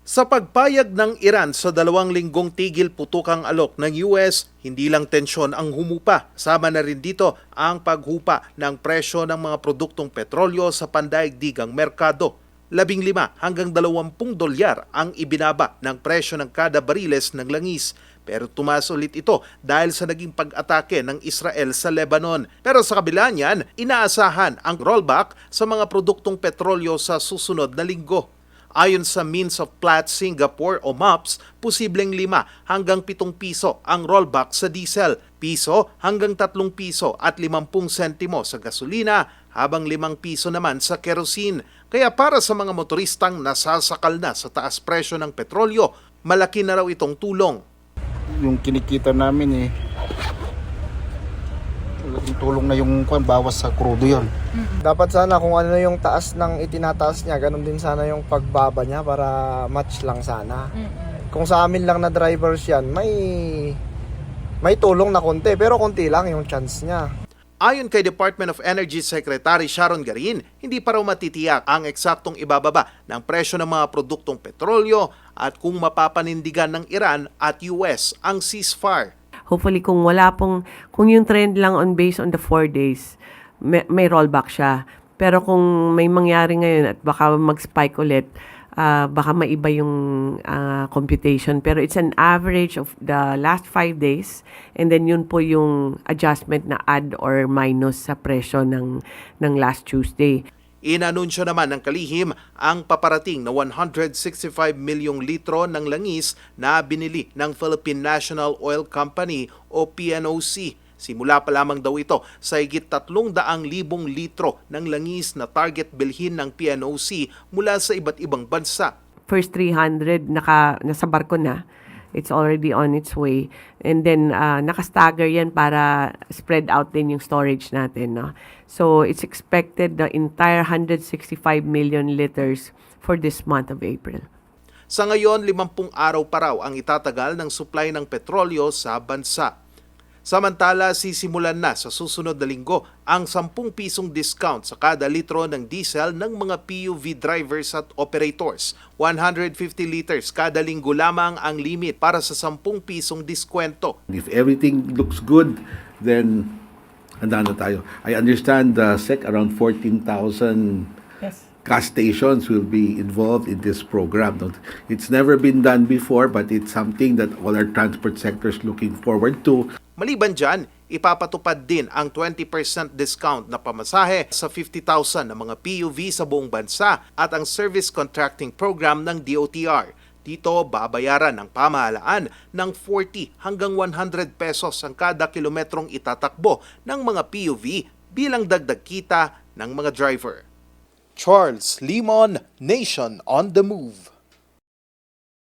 Sa pagpayag ng Iran sa 2 linggong tigil putukang alok ng US, hindi lang tensyon ang humupa. Sama na rin dito ang paghupa ng presyo ng mga produktong petrolyo sa pandaigdigang merkado. 15 hanggang $20 ang ibinaba ng presyo ng kada bariles ng langis. Pero tumaas ulit ito dahil sa naging pag-atake ng Israel sa Lebanon. Pero sa kabila niyan, inaasahan ang rollback sa mga produktong petrolyo sa susunod na linggo. Ayon sa Means of Platts Singapore o MOPS, posibleng 5 hanggang 7 piso ang rollback sa diesel, piso hanggang 3 piso at 50 sentimo sa gasolina, habang 5 piso naman sa kerosene. Kaya para sa mga motoristang nasasakal na sa taas presyo ng petrolyo, malaki na raw itong tulong. Yung kinikita namin tulong na yung bawas sa krudo yon. Dapat sana kung ano yung taas ng itinataas niya, ganun din sana yung pagbaba niya para match lang sana. Kung sa amin lang na drivers yan, may tulong na konti, pero konti lang yung chance niya. Ayon kay Department of Energy Secretary Sharon Garin, hindi pa raw matitiyak ang eksaktong ibababa ng presyo ng mga produktong petrolyo at kung mapapanindigan ng Iran at US ang ceasefire. Hopefully kung yung trend lang based on the 4 days, may rollback siya. Pero kung may mangyari ngayon at baka mag-spike ulit, baka maiba yung computation. Pero it's an average of the last 5 days and then yun po yung adjustment na add or minus sa presyo ng last Tuesday. Inanunsyo naman ng kalihim ang paparating na 165 milyong litro ng langis na binili ng Philippine National Oil Company o PNOC. Simula pa lamang daw ito sa higit 300,000 litro ng langis na target bilhin ng PNOC mula sa iba't ibang bansa. First 300 nasa barko na. It's already on its way. And then, naka-stagger yan para spread out din yung storage natin. No? So, it's expected the entire 165 million liters for this month of April. Sa ngayon, 50 araw pa raw ang itatagal ng supply ng petrolyo sa bansa. Samantala, sisimulan na sa susunod na linggo ang 10 pisong discount sa kada litro ng diesel ng mga PUV drivers at operators. 150 liters kada linggo lamang ang limit para sa 10 pisong diskwento. If everything looks good, then handa na tayo. I understand SEC around 14,000 gas stations will be involved in this program. It's never been done before, but it's something that all our transport sector is looking forward to. Maliban dyan, ipapatupad din ang 20% discount na pamasahe sa 50,000 na mga PUV sa buong bansa at ang service contracting program ng DOTR. Dito, babayaran ng pamahalaan ng 40 hanggang 100 pesos ang kada kilometrong itatakbo ng mga PUV bilang dagdag kita ng mga driver. Charles Limon, Nation on the Move.